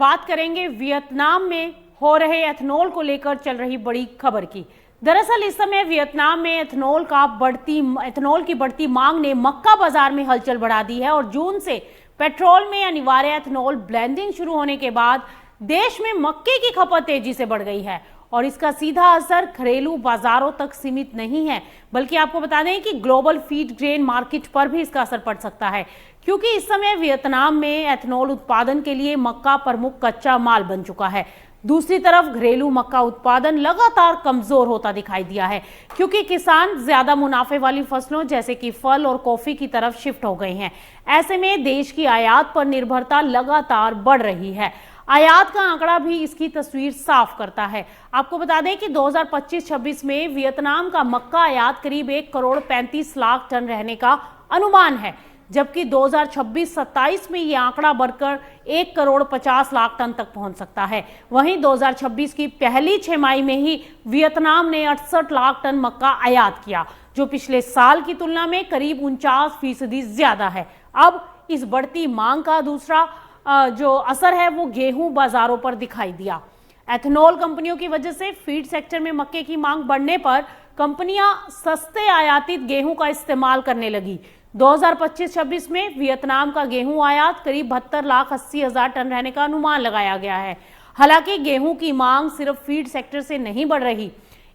बात करेंगे वियतनाम में हो रहे एथेनॉल को लेकर चल रही बड़ी खबर की। दरअसल इस समय वियतनाम में एथेनॉल की बढ़ती मांग ने मक्का बाजार में हलचल बढ़ा दी है और जून से पेट्रोल में अनिवार्य एथेनॉल ब्लेंडिंग शुरू होने के बाद देश में मक्के की खपत तेजी से बढ़ गई है और इसका सीधा असर घरेलू बाजारों तक सीमित नहीं है, बल्कि आपको बता दें कि ग्लोबल फीड ग्रेन मार्केट पर भी इसका असर पड़ सकता है, क्योंकि इस समय वियतनाम में एथेनॉल उत्पादन के लिए मक्का प्रमुख कच्चा माल बन चुका है। दूसरी तरफ घरेलू मक्का उत्पादन लगातार कमजोर होता दिखाई दिया है, क्योंकि किसान ज्यादा मुनाफे वाली फसलों जैसे कि फल और कॉफी की तरफ शिफ्ट हो गए हैं। ऐसे में देश की आयात पर निर्भरता लगातार बढ़ रही है। आयात का आंकड़ा भी इसकी तस्वीर साफ करता है। आपको बता दें कि 2025-26 में वियतनाम का मक्का आयात करीब 1 करोड़ 35 लाख टन रहने का अनुमान है, जबकि 2026-27 में ये आंकड़ा बढ़कर 1 करोड़ 50 लाख टन तक पहुंच सकता है। वहीं 2026 की पहली छमाही में ही वियतनाम ने 68 लाख टन मक्का आयात किया, जो पिछले साल की तुलना में करीब 49% ज्यादा है। अब इस बढ़ती मांग का दूसरा जो असर है वो गेहूं बाजारों पर दिखाई दिया। एथेनॉल कंपनियों की वजह से फीड सेक्टर में मक्के की मांग बढ़ने पर कंपनियां सस्ते आयातित गेहूं का इस्तेमाल करने लगी। 2025-26 में वियतनाम का गेहूं आयात करीब 72,80,000 टन रहने का अनुमान लगाया गया है। हालांकि गेहूं की मांग सिर्फ फीड सेक्टर से नहीं बढ़ रही,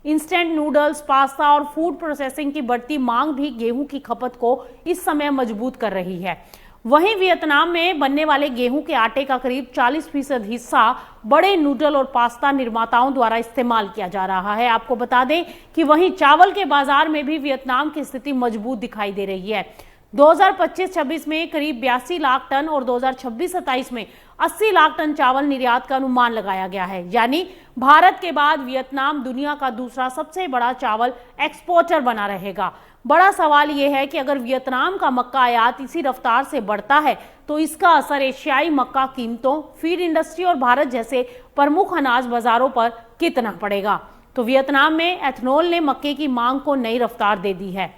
इंस्टेंट नूडल्स, पास्ता और फूड प्रोसेसिंग की बढ़ती मांग भी गेहूं की खपत को इस समय मजबूत कर रही है। वहीं वियतनाम में बनने वाले गेहूं के आटे का करीब 40% हिस्सा बड़े नूडल और पास्ता निर्माताओं द्वारा इस्तेमाल किया जा रहा है। आपको बता दें कि वहीं चावल के बाजार में भी वियतनाम की स्थिति मजबूत दिखाई दे रही है। 2025-26 में करीब 82 लाख टन और 2026-27 में 80 लाख टन चावल निर्यात का अनुमान लगाया गया है। यानी भारत के बाद वियतनाम दुनिया का दूसरा सबसे बड़ा चावल एक्सपोर्टर बना रहेगा। बड़ा सवाल यह है कि अगर वियतनाम का मक्का आयात इसी रफ्तार से बढ़ता है तो इसका असर एशियाई मक्का कीमतों, फीड इंडस्ट्री और भारत जैसे प्रमुख अनाज बाजारों पर कितना पड़ेगा। तो वियतनाम में एथेनॉल ने मक्के की मांग को नई रफ्तार दे दी है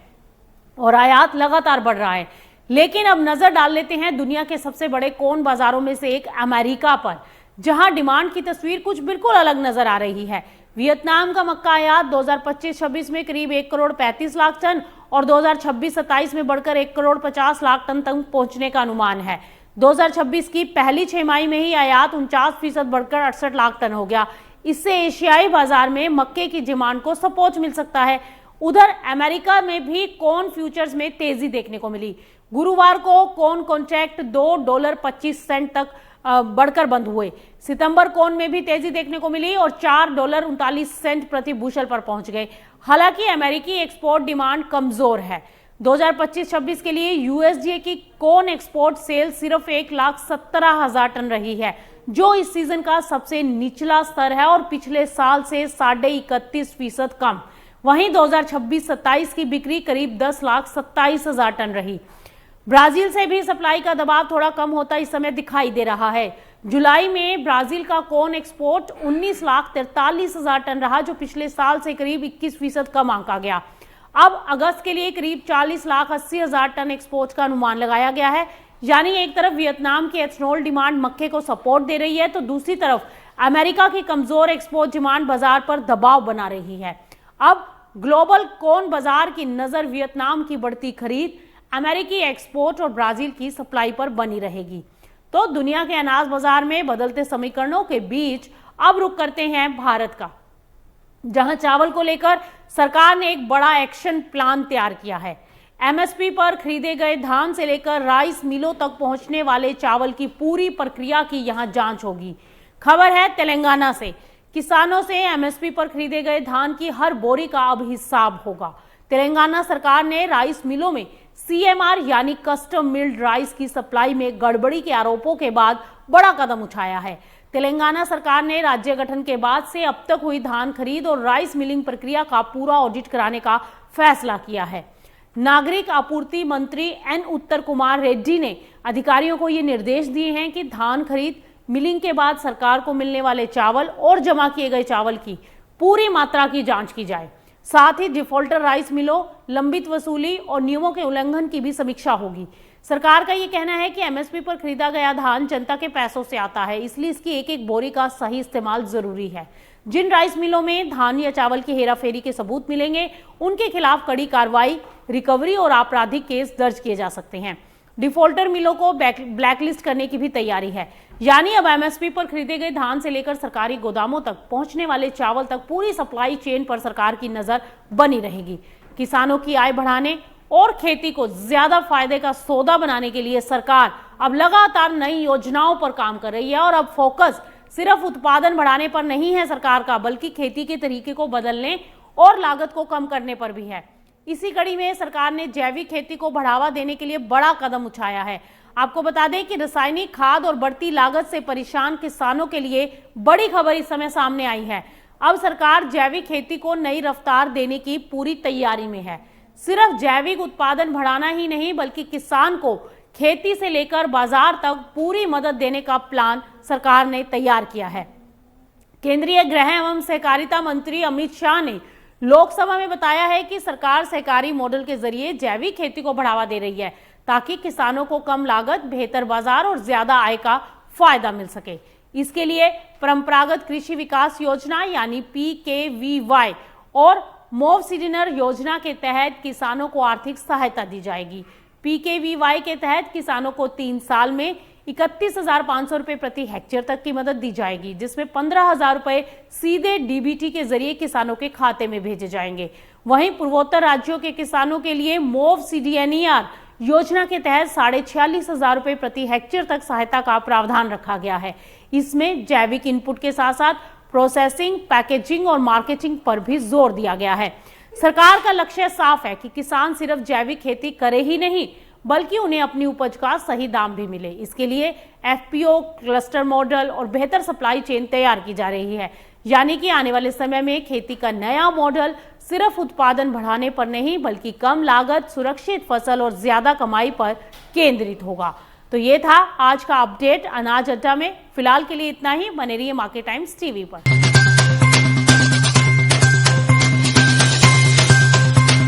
और आयात लगातार बढ़ रहा है। लेकिन अब नजर डाल लेते हैं दुनिया के सबसे बड़े कॉर्न बाजारों में से एक अमेरिका पर, जहां डिमांड की तस्वीर कुछ बिल्कुल अलग नजर आ रही है। वियतनाम का मक्का आयात 2025-26 में करीब 1 करोड़ 35 लाख टन और 2026-27 में बढ़कर 1 करोड़ 50 लाख टन तक पहुंचने का अनुमान है। 2026 की पहली छमाही में ही आयात 49% बढ़कर 68 लाख टन हो गया। इससे एशियाई बाजार में मक्के की डिमांड को सपोर्ट मिल सकता है। उधर अमेरिका में भी कॉर्न फ्यूचर्स में तेजी देखने को मिली। गुरुवार को कॉर्न कॉन्ट्रैक्ट $2.25 तक बढ़कर बंद हुए। सितंबर कॉर्न में भी तेजी देखने को मिली और $4.39 प्रति बुशल पर पहुंच गए। हालांकि अमेरिकी एक्सपोर्ट डिमांड कमजोर है। 2025-26 के लिए यूएसडीए की कॉर्न एक्सपोर्ट सेल सिर्फ 1,17,000 टन रही है, जो इस सीजन का सबसे निचला स्तर है और पिछले साल से 31.5% कम। वहीं 2026-27 की बिक्री करीब 10,27,000 टन रही। ब्राजील से भी सप्लाई का दबाव थोड़ा कम होता इस समय दिखाई दे रहा है। जुलाई में ब्राजील का कॉर्न एक्सपोर्ट 19,43,000 टन रहा, जो पिछले साल से करीब 21% कम आंका गया। अब अगस्त के लिए करीब 40,80,000 टन एक्सपोर्ट का अनुमान लगाया गया है। यानी एक तरफ वियतनाम की एथेनॉल डिमांड मक्के को सपोर्ट दे रही है, तो दूसरी तरफ अमेरिका की कमजोर एक्सपोर्ट डिमांड बाजार पर दबाव बना रही है। अब ग्लोबल कॉर्न बाजार की नजर वियतनाम की बढ़ती खरीद, अमेरिकी एक्सपोर्ट और ब्राजील की सप्लाई पर बनी रहेगी। तो दुनिया के अनाज बाजार में बदलते समीकरणों के बीच अब रुख करते हैं भारत का, जहां चावल को लेकर सरकार ने एक बड़ा एक्शन प्लान तैयार किया है। एमएसपी पर खरीदे गए धान से लेकर राइस मिलों तक पहुंचने वाले चावल की पूरी प्रक्रिया की यहां जांच होगी। खबर है तेलंगाना से। किसानों से एमएसपी पर खरीदे गए धान की हर बोरी का अब हिसाब होगा। तेलंगाना सरकार ने राइस मिलों में सीएमआर यानी कस्टम मिल्ड राइस की सप्लाई में गड़बड़ी के आरोपों के बाद बड़ा कदम उठाया है। तेलंगाना सरकार ने राज्य गठन के बाद से अब तक हुई धान खरीद और राइस मिलिंग प्रक्रिया का पूरा ऑडिट कराने का फैसला किया है। नागरिक आपूर्ति मंत्री एन उत्तर कुमार रेड्डी ने अधिकारियों को ये निर्देश दिए हैं कि धान खरीद, मिलिंग के बाद सरकार को मिलने वाले चावल और जमा किए गए चावल की पूरी मात्रा की जांच की जाए। साथ ही डिफॉल्टर राइस मिलों, लंबित वसूली और नियमों के उल्लंघन की भी समीक्षा होगी। सरकार का ये कहना है कि एमएसपी पर खरीदा गया धान जनता के पैसों से आता है, इसलिए इसकी एक एक बोरी का सही इस्तेमाल जरूरी है। जिन राइस मिलों में धान या चावल की हेराफेरी के सबूत मिलेंगे, उनके खिलाफ कड़ी कार्रवाई, रिकवरी और आपराधिक केस दर्ज किए जा सकते हैं। डिफॉल्टर मिलों को ब्लैकलिस्ट करने की भी तैयारी है, यानी अब एमएसपी पर खरीदे गए धान से लेकर सरकारी गोदामों तक पहुंचने वाले चावल तक पूरी सप्लाई चेन पर सरकार की नजर बनी रहेगी। किसानों की आय बढ़ाने और खेती को ज्यादा फायदे का सौदा बनाने के लिए सरकार अब लगातार नई योजनाओं पर काम कर रही है और अब फोकस सिर्फ उत्पादन बढ़ाने पर नहीं है सरकार का, बल्कि खेती के तरीके को बदलने और लागत को कम करने पर भी है। इसी कड़ी में सरकार ने जैविक खेती को बढ़ावा देने के लिए बड़ा कदम उठाया है। आपको बता दें कि रासायनिक खाद और बढ़ती लागत से परेशान किसानों के लिए बड़ी खबर इस समय सामने आई है। अब सरकार जैविक खेती को नई रफ्तार देने की पूरी तैयारी में है। सिर्फ जैविक उत्पादन बढ़ाना ही नहीं, बल्कि किसान को खेती से लेकर बाजार तक पूरी मदद देने का प्लान सरकार ने तैयार किया है। केंद्रीय गृह एवं सहकारिता मंत्री अमित शाह ने लोकसभा में बताया है कि सरकार सहकारी मॉडल के जरिए जैविक खेती को बढ़ावा दे रही है, ताकि किसानों को कम लागत, बेहतर बाजार और ज्यादा आय का फायदा मिल सके। इसके लिए परंपरागत कृषि विकास योजना यानी PKVY और मोवसीडनर योजना के तहत किसानों को आर्थिक सहायता दी जाएगी। PKVY के तहत किसानों को 3 साल में 31,500 रुपए प्रति हेक्टेयर तक की मदद दी जाएगी, जिसमें 15,000 रुपए सीधे DBT के जरिए किसानों के खाते में भेजे जाएंगे। वहीं पूर्वोत्तर राज्यों के किसानों के लिए MOVCDNER योजना के तहत 46,500 रुपए प्रति हेक्टेयर तक सहायता का प्रावधान रखा गया है। इसमें जैविक इनपुट के साथ साथ प्रोसेसिंग, पैकेजिंग और मार्केटिंग पर भी जोर दिया गया है। सरकार का लक्ष्य साफ है कि किसान सिर्फ जैविक खेती करे ही नहीं, बल्कि उन्हें अपनी उपज का सही दाम भी मिले। इसके लिए FPO, क्लस्टर मॉडल और बेहतर सप्लाई चेन तैयार की जा रही है, यानी कि आने वाले समय में खेती का नया मॉडल सिर्फ उत्पादन बढ़ाने पर नहीं, बल्कि कम लागत, सुरक्षित फसल और ज्यादा कमाई पर केंद्रित होगा। तो ये था आज का अपडेट अनाज अड्डा में। फिलहाल के लिए इतना ही। बने रहिए मार्केट टाइम्स टीवी पर।